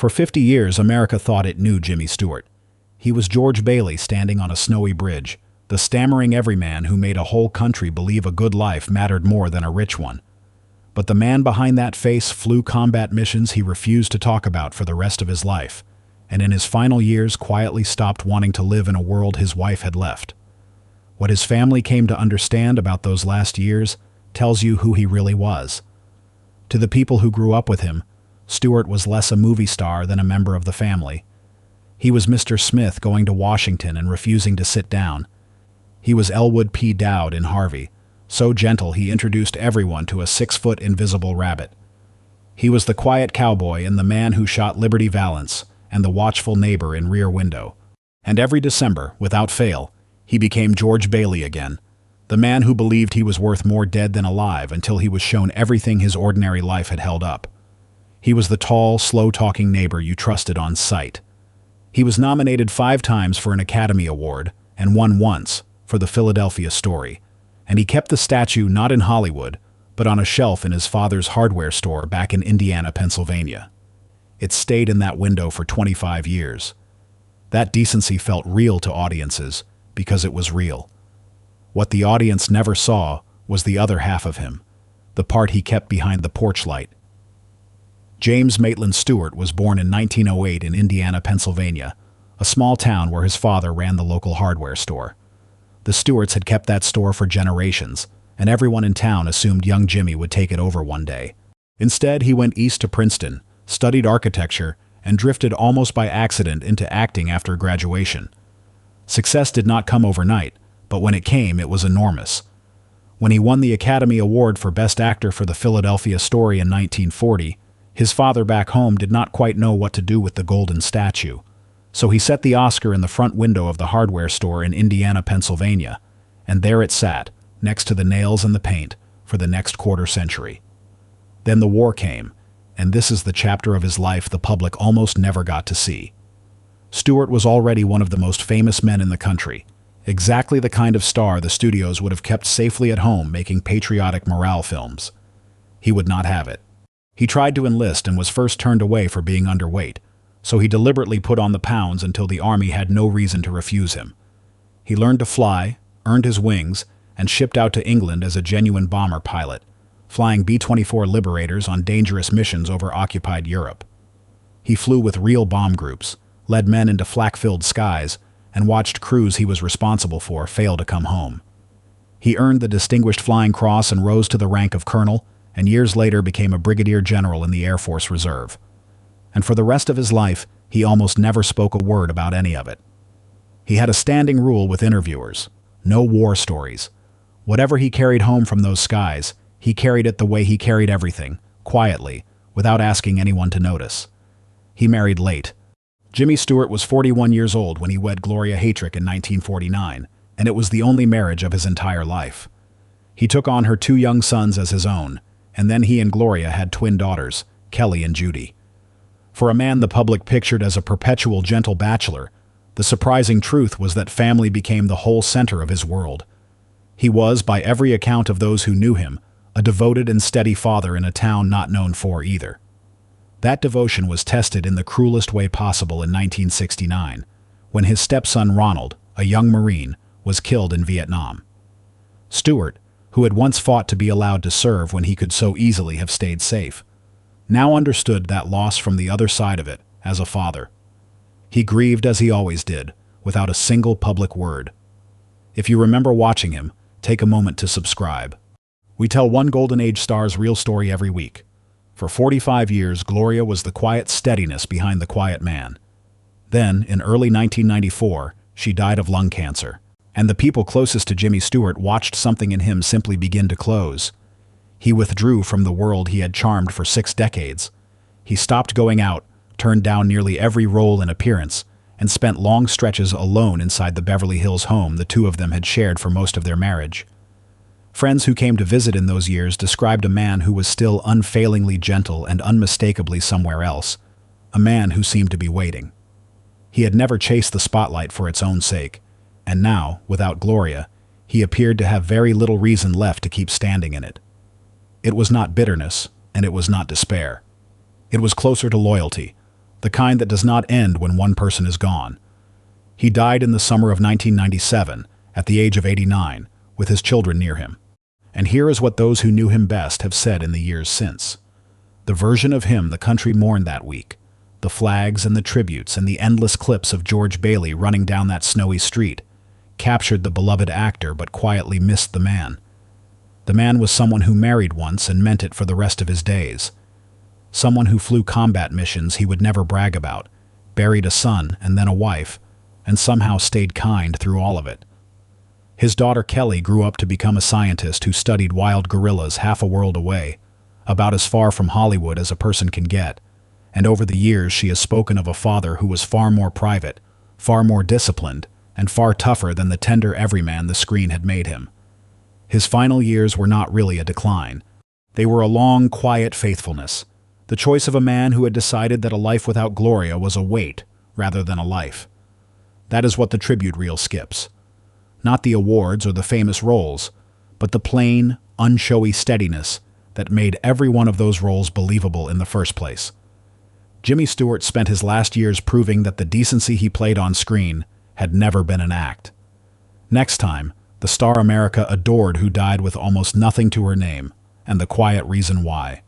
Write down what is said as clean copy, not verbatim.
For 50 years, America thought it knew Jimmy Stewart. He was George Bailey standing on a snowy bridge, the stammering everyman who made a whole country believe a good life mattered more than a rich one. But the man behind that face flew combat missions he refused to talk about for the rest of his life, and in his final years quietly stopped wanting to live in a world his wife had left. What his family came to understand about those last years tells you who he really was. To the people who grew up with him, Stewart was less a movie star than a member of the family. He was Mr. Smith going to Washington and refusing to sit down. He was Elwood P. Dowd in Harvey, so gentle he introduced everyone to a 6-foot invisible rabbit. He was the quiet cowboy and the man who shot Liberty Valance and the watchful neighbor in Rear Window. And every December, without fail, he became George Bailey again, the man who believed he was worth more dead than alive until he was shown everything his ordinary life had held up. He was the tall, slow-talking neighbor you trusted on sight. He was nominated 5 times for an Academy Award and won once for the Philadelphia Story, and he kept the statue not in Hollywood, but on a shelf in his father's hardware store back in Indiana, Pennsylvania. It stayed in that window for 25 years. That decency felt real to audiences because it was real. What the audience never saw was the other half of him, the part he kept behind the porch light. James Maitland Stewart was born in 1908 in Indiana, Pennsylvania, a small town where his father ran the local hardware store. The Stewarts had kept that store for generations, and everyone in town assumed young Jimmy would take it over one day. Instead, he went east to Princeton, studied architecture, and drifted almost by accident into acting after graduation. Success did not come overnight, but when it came, it was enormous. When he won the Academy Award for Best Actor for the Philadelphia Story in 1940, his father back home did not quite know what to do with the golden statue. So he set the Oscar in the front window of the hardware store in Indiana, Pennsylvania, and there it sat, next to the nails and the paint, for the next quarter century. Then the war came, and this is the chapter of his life the public almost never got to see. Stewart was already one of the most famous men in the country, exactly the kind of star the studios would have kept safely at home making patriotic morale films. He would not have it. He tried to enlist and was first turned away for being underweight, so he deliberately put on the pounds until the army had no reason to refuse him. He learned to fly, earned his wings, and shipped out to England as a genuine bomber pilot, flying B-24 Liberators on dangerous missions over occupied Europe. He flew with real bomb groups, led men into flak-filled skies, and watched crews he was responsible for fail to come home. He earned the Distinguished Flying Cross and rose to the rank of colonel, and years later became a brigadier general in the Air Force Reserve. And for the rest of his life, he almost never spoke a word about any of it. He had a standing rule with interviewers: no war stories. Whatever he carried home from those skies, he carried it the way he carried everything, quietly, without asking anyone to notice. He married late. Jimmy Stewart was 41 years old when he wed Gloria in 1949, and it was the only marriage of his entire life. He took on her 2 young sons as his own, and then he and Gloria had twin daughters, Kelly and Judy. For a man the public pictured as a perpetual gentle bachelor, the surprising truth was that family became the whole center of his world. He was, by every account of those who knew him, a devoted and steady father in a town not known for either. That devotion was tested in the cruelest way possible in 1969, when his stepson Ronald, a young Marine, was killed in Vietnam. Stewart, who had once fought to be allowed to serve when he could so easily have stayed safe, now understood that loss from the other side of it as a father. He grieved as he always did, without a single public word. If you remember watching him, take a moment to subscribe. We tell one Golden Age star's real story every week. For 45 years, Gloria was the quiet steadiness behind the quiet man. Then, in early 1994, she died of lung cancer, and the people closest to Jimmy Stewart watched something in him simply begin to close. He withdrew from the world he had charmed for 6 decades. He stopped going out, turned down nearly every role and appearance, and spent long stretches alone inside the Beverly Hills home the 2 of them had shared for most of their marriage. Friends who came to visit in those years described a man who was still unfailingly gentle and unmistakably somewhere else, a man who seemed to be waiting. He had never chased the spotlight for its own sake, and now, without Gloria, he appeared to have very little reason left to keep standing in it. It was not bitterness, and it was not despair. It was closer to loyalty, the kind that does not end when one person is gone. He died in the summer of 1997, at the age of 89, with his children near him. And here is what those who knew him best have said in the years since. The version of him the country mourned that week, the flags and the tributes and the endless clips of George Bailey running down that snowy street, captured the beloved actor but quietly missed the man. The man was someone who married once and meant it for the rest of his days. Someone who flew combat missions he would never brag about, buried a son and then a wife, and somehow stayed kind through all of it. His daughter Kelly grew up to become a scientist who studied wild gorillas half a world away, about as far from Hollywood as a person can get, and over the years she has spoken of a father who was far more private, far more disciplined, and far tougher than the tender everyman the screen had made him. His final years were not really a decline. They were a long, quiet faithfulness, the choice of a man who had decided that a life without Gloria was a wait rather than a life. That is what the tribute reel skips. Not the awards or the famous roles, but the plain, unshowy steadiness that made every one of those roles believable in the first place. Jimmy Stewart spent his last years proving that the decency he played on screen had never been an act. Next time, the star America adored who died with almost nothing to her name, and the quiet reason why.